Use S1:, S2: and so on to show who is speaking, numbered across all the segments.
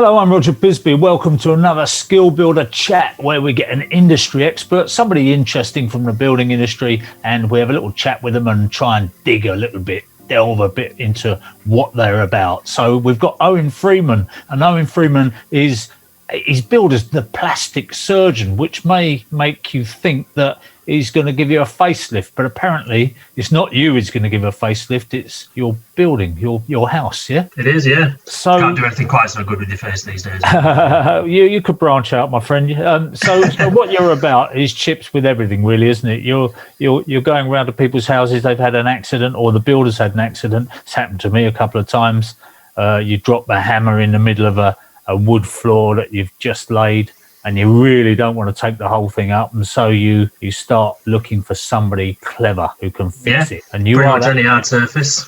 S1: Hello, I'm Roger Bisbee. Welcome to another Skill Builder chat where we get an industry expert, somebody interesting from the building industry, and we have a little chat with them and try and dig a little bit, delve a bit into what they're about. So we've got Owen Freeman, and Owen Freeman he's billed as the plastic surgeon, which may make you think that he's going to give you a facelift, but apparently it's not you who's going to give a facelift, it's your building, your house, yeah?
S2: It is, yeah.
S1: So
S2: can't do anything quite so good with your face these days.
S1: you could branch out, my friend. So what you're about is chips with everything, really, isn't it? You're going around to people's houses, they've had an accident, or the builder's had an accident. It's happened to me a couple of times. You drop the hammer in the middle of a wood floor that you've just laid, and you really don't want to take the whole thing up, and so you start looking for somebody clever who can fix it. And you
S2: pretty
S1: are
S2: much any hard surface.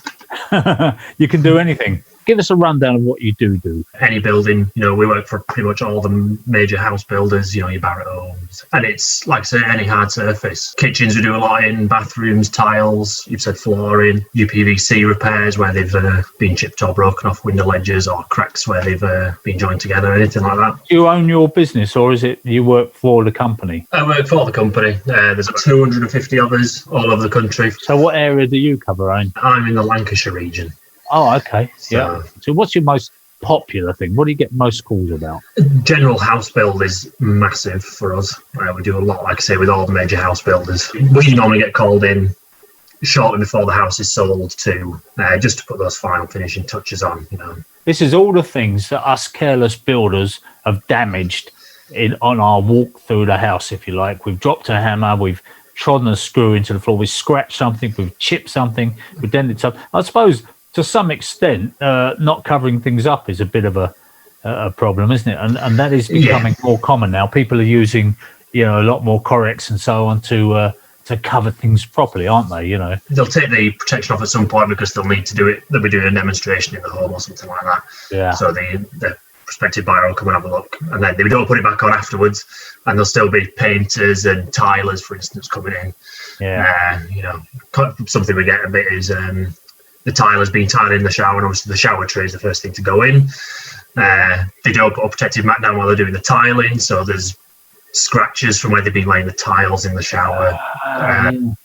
S1: You can do anything. Give us a rundown of what you do.
S2: Any building, we work for pretty much all the major house builders, your Barrett Homes. And it's, like I say, any hard surface. Kitchens we do a lot in, bathrooms, tiles, you've said flooring, UPVC repairs where they've been chipped or broken off window ledges, or cracks where they've been joined together, anything like that.
S1: Do you own your business, or is it you work for the company?
S2: I work for the company. There's 250 others all over the country.
S1: So what area do you cover, Owen?
S2: I'm in the Lancashire region.
S1: Oh, okay. Yeah. So what's your most popular thing? What do you get most calls about?
S2: General house build is massive for us. We do a lot, like I say, with all the major house builders. We normally get called in shortly before the house is sold to just to put those final finishing touches on.
S1: This is all the things that us careless builders have damaged on our walk through the house, if you like. We've dropped a hammer, we've trodden a screw into the floor, we've scratched something, we've chipped something, we've dented something. I suppose to some extent, not covering things up is a bit of a problem, isn't it? And that is becoming more common now. People are using, a lot more Correx and so on to cover things properly, aren't they?
S2: They'll take the protection off at some point because they'll need to do it. They'll be doing a demonstration in the home or something like that.
S1: Yeah.
S2: So the prospective buyer will come and have a look, and then they don't put it back on afterwards. And there'll still be painters and tilers, for instance, coming in.
S1: Yeah.
S2: Something we get a bit is. The tiler's been tiling in the shower, and obviously the shower tray is the first thing to go in. They don't put a protective mat down while they're doing the tiling, so there's scratches from where they've been laying the tiles in the shower.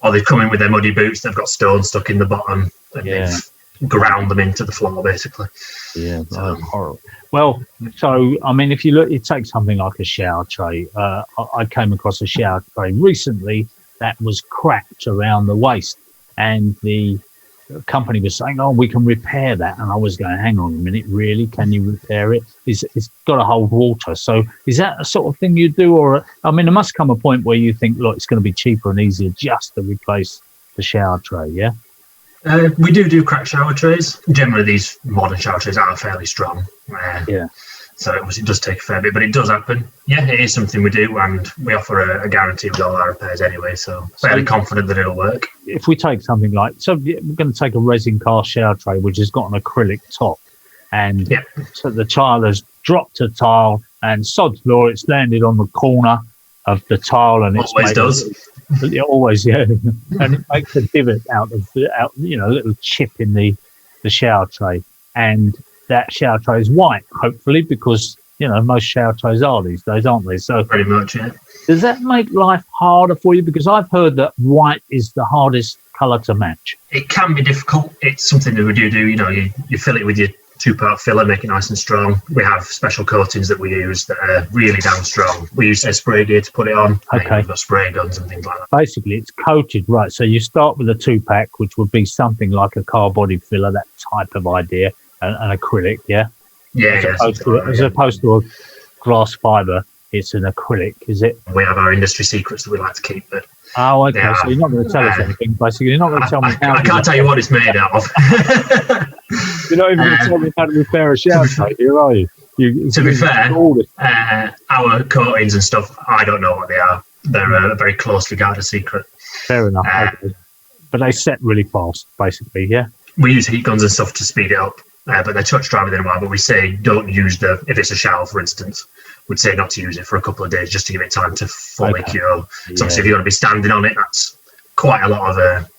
S2: Or they've come in with their muddy boots, they've got stones stuck in the bottom, and they've ground them into the floor, basically.
S1: Yeah, horrible. Well, so, I mean, if you look, you take something like a shower tray. I came across a shower tray recently that was cracked around the waist, and the company was saying, we can repair that, and I was going, hang on a minute, really, can you repair it? It's got to hold water. So is that a sort of thing you do? Or there must come a point where you think, look, it's going to be cheaper and easier just to replace the shower tray.
S2: We do crack shower trays. Generally these modern shower trays are fairly strong, so it does take a fair bit, but it does happen. It is something we do, and we offer a guarantee with all our repairs anyway, so fairly confident that it'll work.
S1: If we take something like, so we're going to take a resin cast shower tray which has got an acrylic top, and so the tile has dropped a tile, and sod's law, it's landed on the corner of the tile, and it's
S2: always does.
S1: Always, and it makes a divot out of a little chip in the shower tray, and that shower tray is white, hopefully, because most shower trays are these days, aren't they? So
S2: pretty much, yeah.
S1: Does that make life harder for you? Because I've heard that white is the hardest colour to match.
S2: It can be difficult. It's something that we do. You fill it with your 2-part filler, make it nice and strong. We have special coatings that we use that are really damn strong. We use a spray gear to put it on.
S1: Okay.
S2: We've got spray guns and things like that.
S1: Basically, it's coated, right? So you start with a 2-pack, which would be something like a car body filler, that type of idea, an acrylic, as opposed to a glass fibre, it's an acrylic, is it?
S2: We have our industry secrets that we like to keep. But
S1: oh, okay. So you're not going to tell us anything, basically. You're not going to tell me how.
S2: I can't tell you what it's made out of.
S1: You're not even going to tell me how to repair a shower tray, are you?
S2: To be fair, our coatings and stuff, I don't know what they are. They're a very closely guarded secret.
S1: Fair enough. Okay. But they set really fast, basically, yeah?
S2: We use heat guns and stuff to speed it up. But they're touch dry within a while. But we say don't use if it's a shower, for instance, we'd say not to use it for a couple of days just to give it time to fully cure. So obviously, if you're going to be standing on it, that's quite a lot of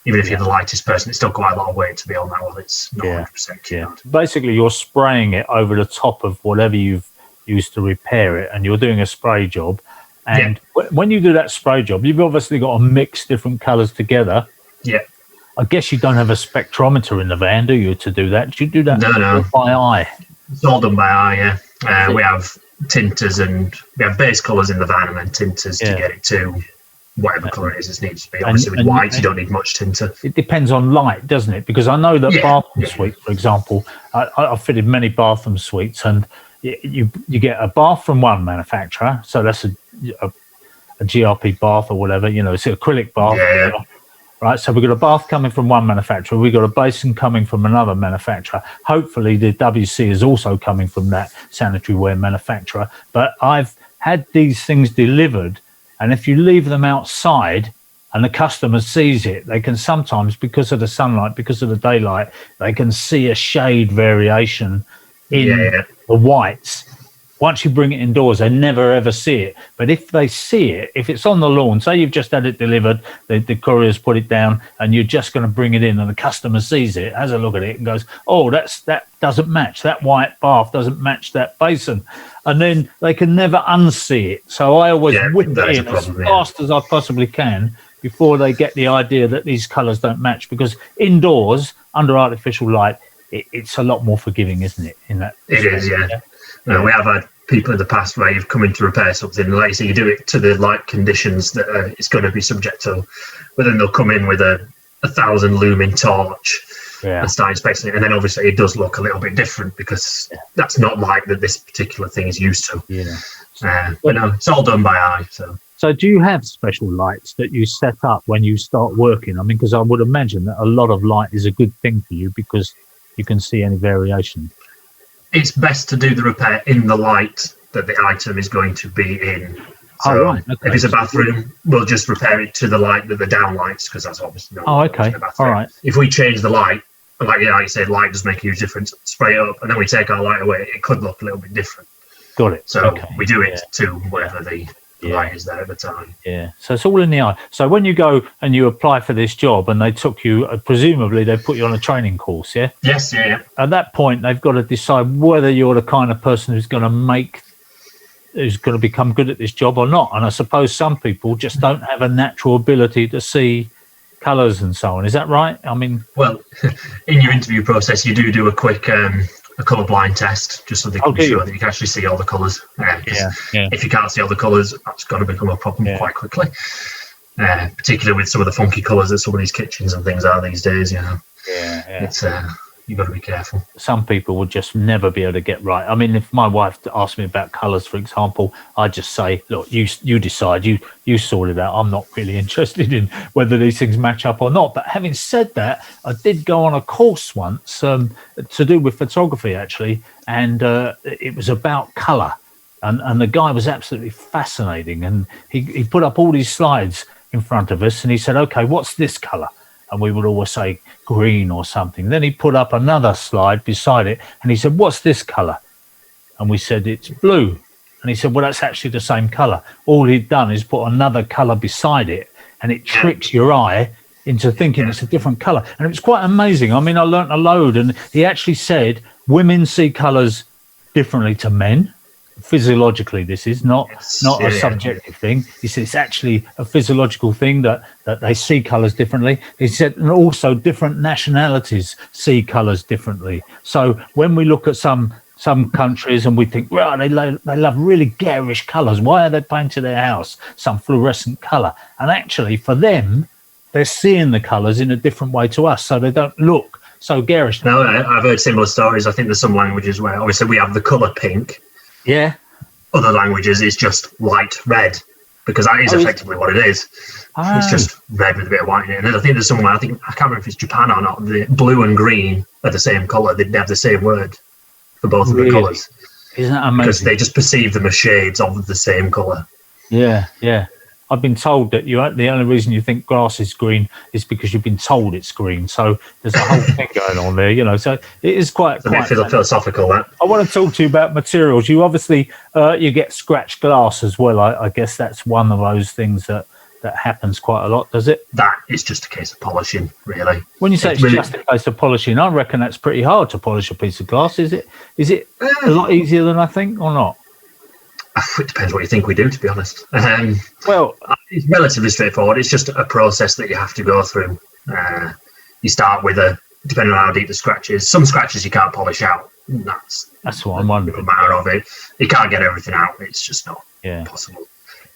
S2: even if you're the lightest person, it's still quite a lot of weight to be on that one. It's not 100% cured.
S1: Basically, you're spraying it over the top of whatever you've used to repair it, and you're doing a spray job. And when you do that spray job, you've obviously got to mix different colours together.
S2: Yeah.
S1: I guess you don't have a spectrometer in the van, do you, to do that? Do you do that by eye?
S2: It's all done by eye, yeah. We have tinters and we have base colours in the van and then tinters to get it to whatever colour it is it needs to be. Obviously, with white, you don't need much tinter. It
S1: depends on light, doesn't it? Because I know that bathroom suites, for example, I've fitted many bathroom suites, and you get a bath from one manufacturer, so that's a GRP bath or whatever, it's an acrylic bath.
S2: Yeah.
S1: Right, so we've got a bath coming from one manufacturer, we've got a basin coming from another manufacturer. Hopefully the WC is also coming from that sanitary ware manufacturer. But I've had these things delivered, and if you leave them outside and the customer sees it, they can sometimes, because of the sunlight, because of the daylight, they can see a shade variation in the whites. Once you bring it indoors, they never ever see it. But if they see it, if it's on the lawn, say you've just had it delivered, the courier's put it down, and you're just going to bring it in, and the customer sees it, has a look at it, and goes, "Oh, that doesn't match. That white bath doesn't match that basin," and then they can never unsee it. So I always whip it in as fast as I possibly can before they get the idea that these colours don't match. Because indoors, under artificial light, it's a lot more forgiving, isn't it?
S2: It is, yeah. We have had people in the past where you've come in to repair something, and like you say, you do it to the light conditions that it's going to be subject to, but then they'll come in with a 1,000 lumen torch and start inspecting it, and then obviously it does look a little bit different because that's not light that this particular thing is used to. But no, it's all done by eye.
S1: So do you have special lights that you set up when you start working? I mean, because I would imagine that a lot of light is a good thing for you because you can see any variation.
S2: It's best to do the repair in the light that the item is going to be in. So if it's a bathroom, we'll just repair it to the light that the downlights, because that's obviously not in the bathroom.
S1: All right.
S2: If we change the light, like you said, light does make a huge difference. Spray it up, and then we take our light away. It could look a little bit different.
S1: Got it.
S2: So we do it to whatever the light is there at the time.
S1: Yeah. So it's all in the eye. So when you go and you apply for this job, and they took you, presumably they put you on a training course, yeah?
S2: Yes, yeah.
S1: At that point, they've got to decide whether you're the kind of person who's going to become good at this job or not. And I suppose some people just don't have a natural ability to see colours and so on. Is that right? I mean,
S2: well, in your interview process, you do a quick a colour-blind test, just so they can be sure that you can actually see all the colours. If you can't see all the colours, that's going to become a problem quite quickly. Particularly with some of the funky colours that some of these kitchens and things are these days. It's you've got to be careful.
S1: Some people would just never be able to get right. I mean, if my wife asked me about colours, for example, I'd just say, look, you decide, you sort it out. I'm not really interested in whether these things match up or not. But having said that, I did go on a course once to do with photography, actually, and it was about colour. And the guy was absolutely fascinating. And he put up all these slides in front of us, and he said, okay, what's this colour? And we would always say green or something. Then he put up another slide beside it, and he said, what's this colour? And we said, it's blue. And he said, well, that's actually the same colour. All he'd done is put another colour beside it, and it tricks your eye into thinking it's a different colour. And it was quite amazing. I mean, I learnt a load, and he actually said women see colours differently to men. Physiologically, this is not a subjective thing. He said it's actually a physiological thing that they see colours differently. He said, and also different nationalities see colours differently. So when we look at some countries and we think, well, they love really garish colours. Why are they painting their house some fluorescent colour? And actually, for them, they're seeing the colours in a different way to us, so they don't look so garish.
S2: No, I've heard similar stories. I think there's some languages where obviously we have the colour pink.
S1: Yeah.
S2: Other languages, it's just light red, because that is effectively what it is. It's just red with a bit of white in it. And then I think there's somewhere, I can't remember if it's Japan or not, the blue and green are the same colour. They have the same word for both of the colours.
S1: Isn't that amazing?
S2: Because they just perceive them as shades of the same colour.
S1: Yeah. I've been told that the only reason you think grass is green is because you've been told it's green. So there's a whole thing going on there, So it is quite
S2: philosophical. That
S1: I want to talk to you about materials. You obviously you get scratched glass as well. I guess that's one of those things that that happens quite a lot, does it?
S2: That is just a case of polishing, really.
S1: When you say it's just a case of polishing, I reckon that's pretty hard to polish a piece of glass. Is it a lot easier than I think, or not?
S2: It depends what you think we do, to be honest.
S1: Well,
S2: it's relatively straightforward. It's just a process that you have to go through. You start with depending on how deep the scratch is. Some scratches you can't polish out. That's
S1: what I'm wondering.
S2: The matter of it. You can't get everything out. It's just not possible.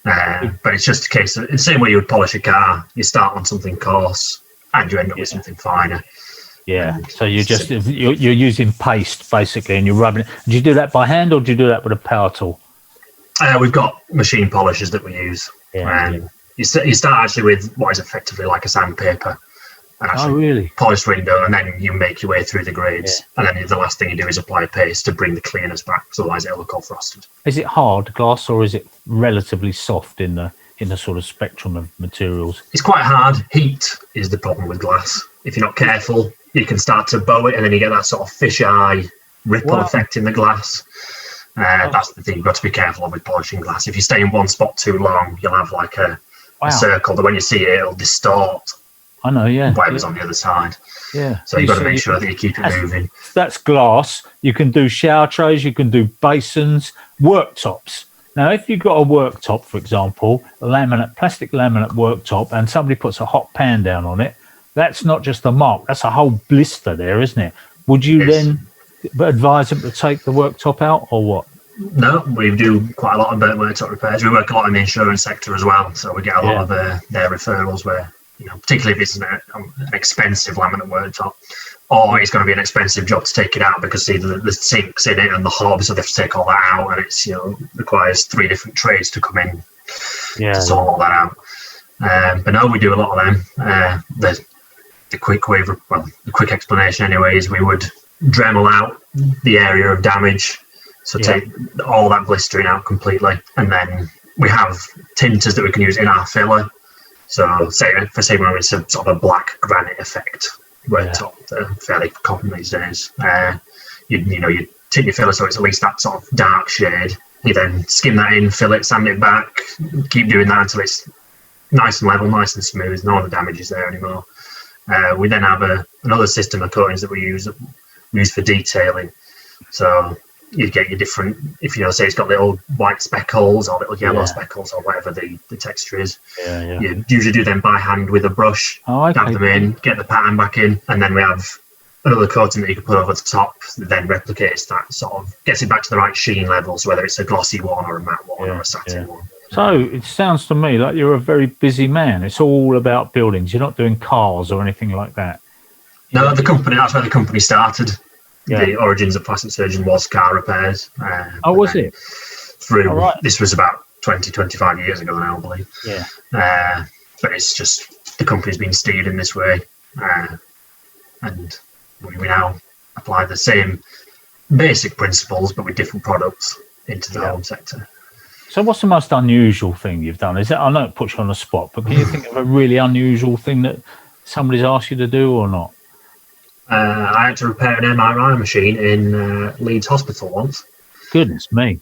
S2: But it's just a case of the same way you would polish a car. You start on something coarse and you end up with something finer.
S1: Yeah. So you're using paste basically, and you're rubbing it. Do you do that by hand or do you do that with a power tool?
S2: We've got machine polishers that we use. You start actually with what is effectively like a sandpaper. And
S1: really?
S2: Polish window, and then you make your way through the grades, and then the last thing you do is apply paste to bring the clearness back, so otherwise it'll look all frosted.
S1: Is it hard glass or is it relatively soft in the sort of spectrum of materials?
S2: It's quite hard. Heat is the problem with glass. If you're not careful, you can start to bow it, and then you get that sort of fisheye ripple effect in the glass. That's the thing you've got to be careful of with polishing glass. If you stay in one spot too long, you'll have like a circle that when you see it, it'll distort.
S1: I know,
S2: whatever's on the other side.
S1: Yeah.
S2: So you've got to make sure that you keep it moving.
S1: That's glass. You can do shower trays, you can do basins, worktops. Now, if you've got a worktop, for example, a plastic laminate worktop, and somebody puts a hot pan down on it, that's not just a mark, that's a whole blister there, isn't it? Would you then advise them to take the worktop out or what?
S2: No, we do quite a lot of burnt worktop repairs. We work a lot in the insurance sector as well, so we get a lot of their referrals where, particularly if it's an expensive laminate worktop, or it's going to be an expensive job to take it out because the sinks in it and the hobs, so they have to take all that out, and it's requires 3 different trades to come in to sort all that out. But no, we do a lot of them. The quick explanation anyway is we would Dremel out the area of damage, so take all that blistering out completely, and then we have tinters that we can use in our filler. So say when it's a sort of a black granite effect worktop, fairly common these days. You tint your filler so it's at least that sort of dark shade. You then skim that in, fill it, sand it back, keep doing that until it's nice and level, nice and smooth, no other damage is there anymore. We then have another system of coatings that we use for detailing. So you get your different, if say it's got little white speckles or little yellow speckles or whatever the texture is. You usually do them by hand with a brush, dab them in, get the pattern back in, and then we have another coating that you can put over the top that then replicates that, sort of gets it back to the right sheen levels, whether it's a glossy one or a matte one or a satin one.
S1: So it sounds to me like you're a very busy man. It's all about buildings. You're not doing cars or anything like that.
S2: No, that's where the company started. The origins of Plastic Surgeon was car repairs.
S1: Was it?
S2: This was about 25 years ago now, I believe. But it's just the company's been steered in this way. And we now apply the same basic principles, but with different products into the home sector.
S1: So what's the most unusual thing you've done? I know it puts you on the spot, but can you think of a really unusual thing that somebody's asked you to do or not?
S2: I had to repair an MRI machine in Leeds Hospital once.
S1: Goodness me.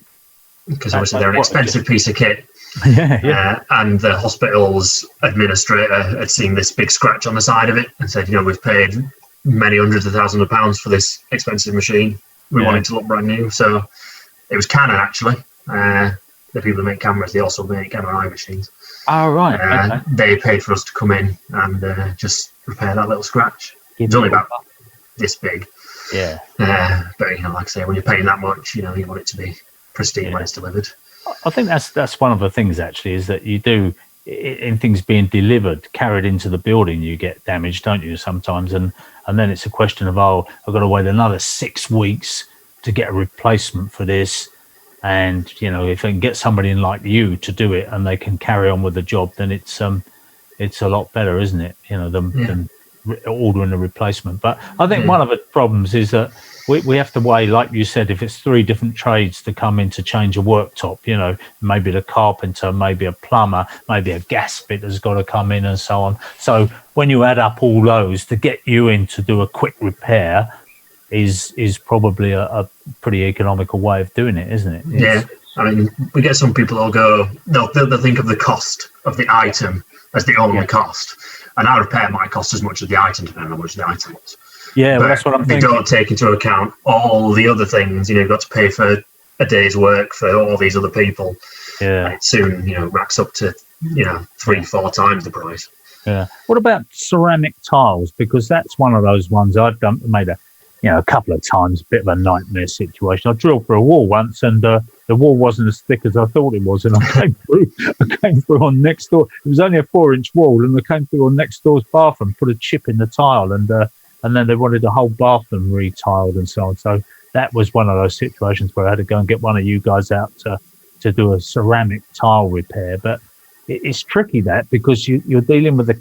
S2: Because obviously they're an expensive piece of kit. And the hospital's administrator had seen this big scratch on the side of it and said, we've paid many hundreds of thousands of pounds for this expensive machine. We want it to look brand new. So it was Canon, actually. The people who make cameras, they also make MRI machines.
S1: Oh, right.
S2: They paid for us to come in and just repair that little scratch. It's only about this big. But like I say, when you're paying that much, you want it to be pristine when it's delivered.
S1: I think that's one of the things actually, is that you do in things being delivered, carried into the building, you get damaged, don't you, sometimes, and then it's a question of, I've got to wait another 6 weeks to get a replacement for this. And if I can get somebody in like you to do it and they can carry on with the job, then it's a lot better, isn't it, than ordering a replacement. But I think one of the problems is that we have to weigh, like you said, if it's 3 different trades to come in to change a worktop, maybe the carpenter, maybe a plumber, maybe a gas fitter's got to come in and so on. So when you add up all those, to get you in to do a quick repair is probably a pretty economical way of doing it, isn't it?
S2: I mean, we get some people who'll go, they'll think of the cost of the item as the only cost. And our repair might cost as much as the item, depending on how much the item was.
S1: Yeah, well, that's what I'm thinking.
S2: They don't take into account all the other things. You've got to pay for a day's work for all these other people.
S1: Yeah.
S2: And it soon, racks up to, 3-4 times the price.
S1: Yeah. What about ceramic tiles? Because that's one of those ones I've made a couple of times, a bit of a nightmare situation. I drilled for a wall once, and the wall wasn't as thick as I thought it was, and I came through on next door. It was only a 4-inch wall, and I came through on next door's bathroom, put a chip in the tile, and then they wanted the whole bathroom retiled and so on. So that was one of those situations where I had to go and get one of you guys out to do a ceramic tile repair. But it's tricky that, because you're dealing with the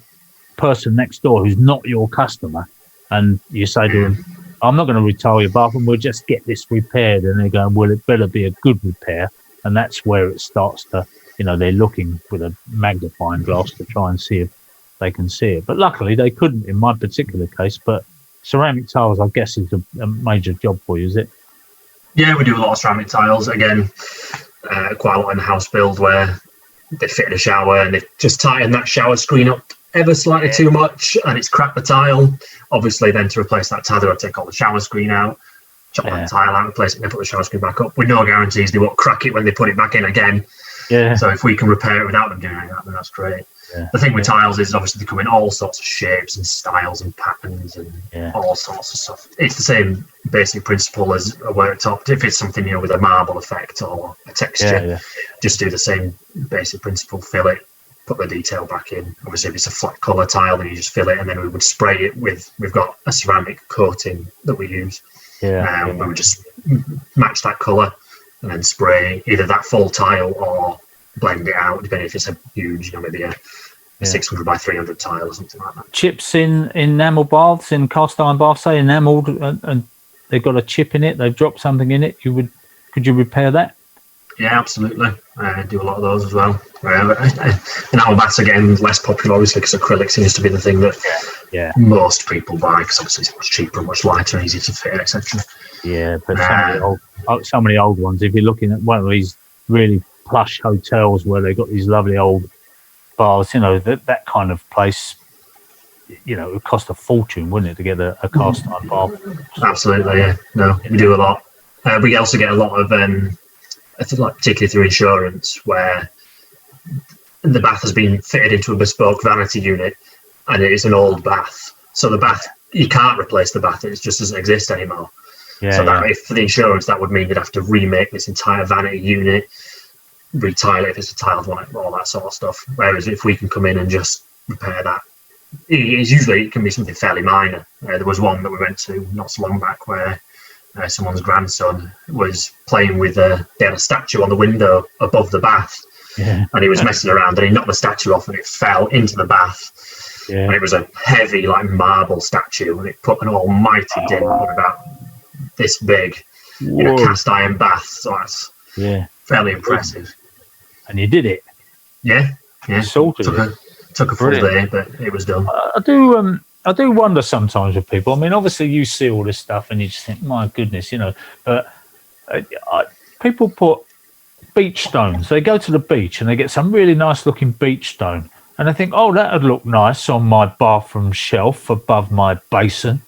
S1: person next door who's not your customer, and you say to them, I'm not going to retile your bathroom, we'll just get this repaired. And they're going, well, it better be a good repair. And that's where it starts to, they're looking with a magnifying glass to try and see if they can see it. But luckily they couldn't in my particular case. But ceramic tiles, I guess, is a major job for you, is it?
S2: Yeah, we do a lot of ceramic tiles. Again, quite a lot in the house build where they fit in a shower and they just tighten that shower screen up ever slightly too much, and it's cracked the tile. Obviously, then to replace that tile, they'll take all the shower screen out, chop that tile out, replace it, and then put the shower screen back up, with no guarantees they won't crack it when they put it back in again. Yeah. So if we can repair it without them doing that, then that's great. Yeah. The thing with tiles is obviously they come in all sorts of shapes and styles and patterns and all sorts of stuff. It's the same basic principle as a worktop. If it's something with a marble effect or a texture, just do the same basic principle, fill it, put the detail back in. Obviously, if it's a flat colour tile, then you just fill it, and then we would spray it with. We've got a ceramic coating that we use. We would just match that colour and then spray either that full tile or blend it out, depending if it's a huge, maybe a 600 by 300 tile or something like that.
S1: Chips in enamel baths, in cast iron baths, say enamelled, and they've got a chip in it. They've dropped something in it. Could you repair that?
S2: Yeah, absolutely. I do a lot of those as well. Enamel baths are getting less popular, obviously, because acrylic seems to be the thing that most people buy, because obviously it's much cheaper, much lighter, easier to fit, etc. Yeah, but
S1: some of the old ones, if you're looking at one of these really plush hotels where they've got these lovely old baths, that kind of place, it would cost a fortune, wouldn't it, to get a cast iron bath?
S2: Absolutely, yeah. No, we do a lot. We also get a lot of, I think, particularly through insurance, where the bath has been fitted into a bespoke vanity unit, and it is an old bath. So the bath, you can't replace the bath; it just doesn't exist anymore. If for the insurance, that would mean you'd have to remake this entire vanity unit, retile it if it's a tiled one, all that sort of stuff. Whereas if we can come in and just repair that, it can be something fairly minor. There was one that we went to not so long back where someone's grandson was playing with they had a statue on the window above the bath, and he was messing around and he knocked the statue off and it fell into the bath. And it was a heavy marble statue, and it put an almighty dent on about this big in a cast iron bath. So that's fairly impressive.
S1: And you did it.
S2: Yeah. Took a full day, but it was done.
S1: I do wonder sometimes with people. I mean, obviously you see all this stuff and you just think, my goodness, but people put beach stones. They go to the beach and they get some really nice looking beach stone, and they think, oh, that would look nice on my bathroom shelf above my basin.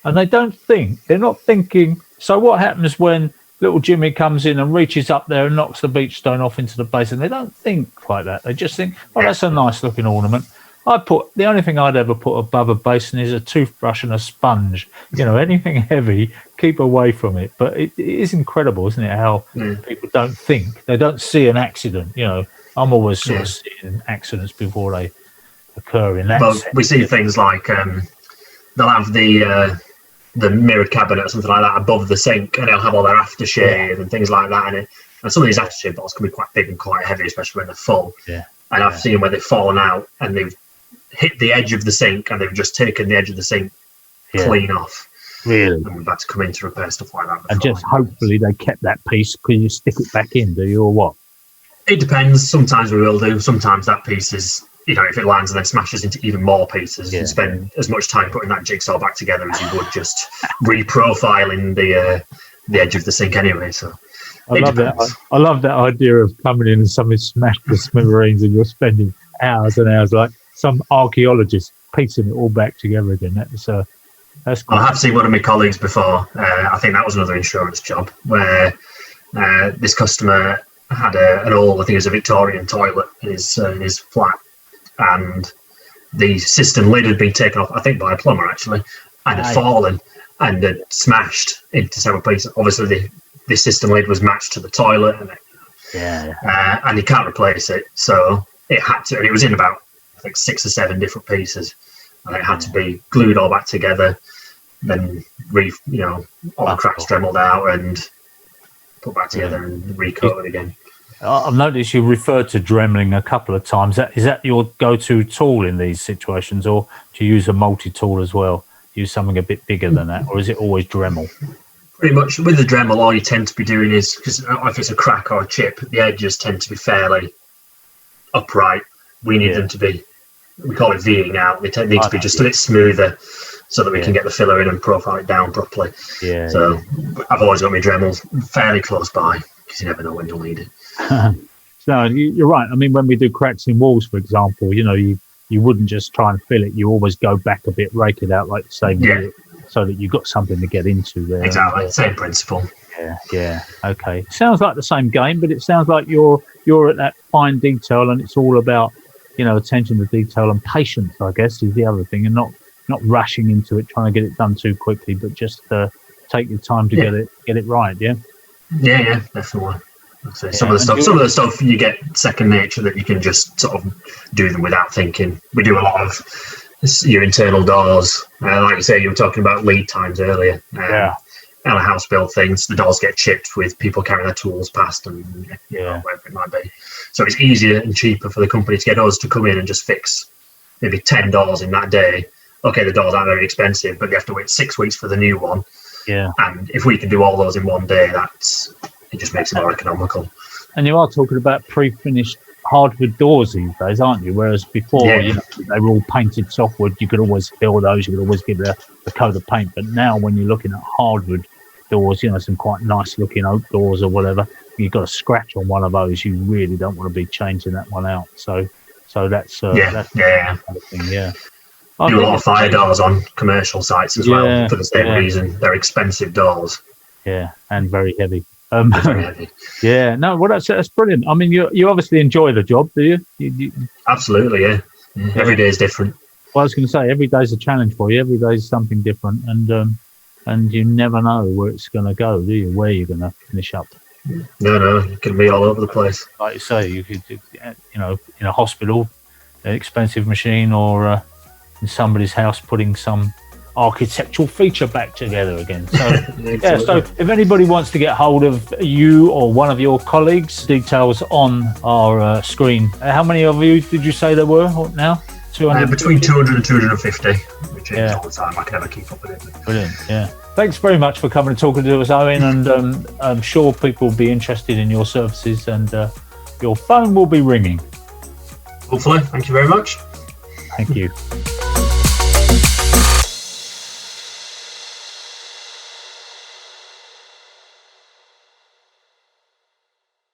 S1: And they're not thinking, so what happens when little Jimmy comes in and reaches up there and knocks the beach stone off into the basin? They don't think like that. They just think, oh, that's a nice looking ornament. The only thing I'd ever put above a basin is a toothbrush and a sponge. Anything heavy, keep away from it. But it is incredible, isn't it, how people don't think. They don't see an accident. I'm always sort of seeing accidents before they occur in that sense.
S2: We see things like they'll have the mirrored cabinet or something like that above the sink, and they'll have all their aftershave and things like that in it. And some of these aftershave bottles can be quite big and quite heavy, especially when they're full. And I've seen where they've fallen out and they've hit the edge of the sink, and they've just taken the edge of the sink clean off.
S1: Really?
S2: And we've had to come in to repair stuff like that before.
S1: And just hopefully they kept that piece. Can you stick it back in, do you, or what?
S2: It depends. Sometimes we will do. Sometimes that piece is, if it lands and then smashes into even more pieces, you spend as much time putting that jigsaw back together as you would just reprofiling the edge of the sink anyway. So I love that idea of coming in and somebody smashed the smithereens and you're spending hours and hours
S1: some archaeologist piecing it all back together again. That's cool.
S2: I have seen one of my colleagues before. I think that was another insurance job where this customer had an old, I think it was a Victorian toilet in his flat, and the system lid had been taken off, I think by a plumber actually, and had fallen and had smashed into several pieces. Obviously, the system lid was matched to the toilet, and you can't replace it, so it had to. And it was in about, I think, 6 or 7 different pieces, and it had to be glued all back together, then all the cracks dremeled out and put back together and recoated again.
S1: I've noticed you referred to Dremeling a couple of times. Is that your go-to tool in these situations, or do you use a multi-tool as well? Use something a bit bigger than that, or is it always Dremel?
S2: Pretty much with the Dremel, all you tend to be doing is, because if it's a crack or a chip, the edges tend to be fairly upright. We need them to be, we call it V'ing out. They need to be just a bit smoother so that we can get the filler in and profile it down properly. I've always got my Dremels fairly close by, because you never know when you'll need it.
S1: So you're right. I mean, when we do cracks in walls, for example, you wouldn't just try and fill it. You always go back a bit, rake it out, like you say, so that you've got something to get into there.
S2: Exactly, same principle.
S1: Yeah. Okay. Sounds like the same game, but it sounds like you're at that fine detail, and it's all about attention to detail and patience, I guess, is the other thing, and not rushing into it, trying to get it done too quickly, but just take your time to get it right. Yeah,
S2: definitely. Some of the stuff you get second nature, that you can just sort of do them without thinking. We do a lot of your internal doors, like you say, you were talking about lead times earlier. And a house build things, the doors get chipped with people carrying their tools past, and whatever it might be. So it's easier and cheaper for the company to get us to come in and just fix maybe 10 doors in that day. Okay, the doors aren't very expensive, but you have to wait 6 weeks for the new one. And if we can do all those in one day, it just makes it more economical.
S1: And you are talking about pre-finished hardwood doors these days, aren't you? Whereas before, they were all painted softwood. You could always fill those. You could always give it a coat of paint. But now, when you're looking at hardwood doors, some quite nice-looking oak doors or whatever, you've got a scratch on one of those. You really don't want to be changing that one out. So that's that's the thing. Yeah.
S2: Do a lot of fire doors on commercial sites as well for the same reason. They're expensive doors.
S1: Yeah, and very heavy.
S2: Very heavy.
S1: Yeah, no, well, that's brilliant. I mean, you obviously enjoy the job, do you?
S2: Absolutely, yeah. Every day is different.
S1: Well, I was going to say, every day is a challenge for you. Every day is something different, and you never know where it's going to go, do you? Where you're going to finish up.
S2: No, it can be all over the place.
S1: Like you say, you could, in a hospital, an expensive machine, or in somebody's house putting some architectural feature back together again. So so if anybody wants to get hold of you or one of your colleagues, details on our screen. How many of you did you say there were now? 200?
S2: Between 200 and 250. We change all the time. I can never keep up with it.
S1: Brilliant. Thanks very much for coming and talking to us, Owen, and I'm sure people will be interested in your services, and your phone will be ringing.
S2: Hopefully. Thank you very much.
S1: Thank you.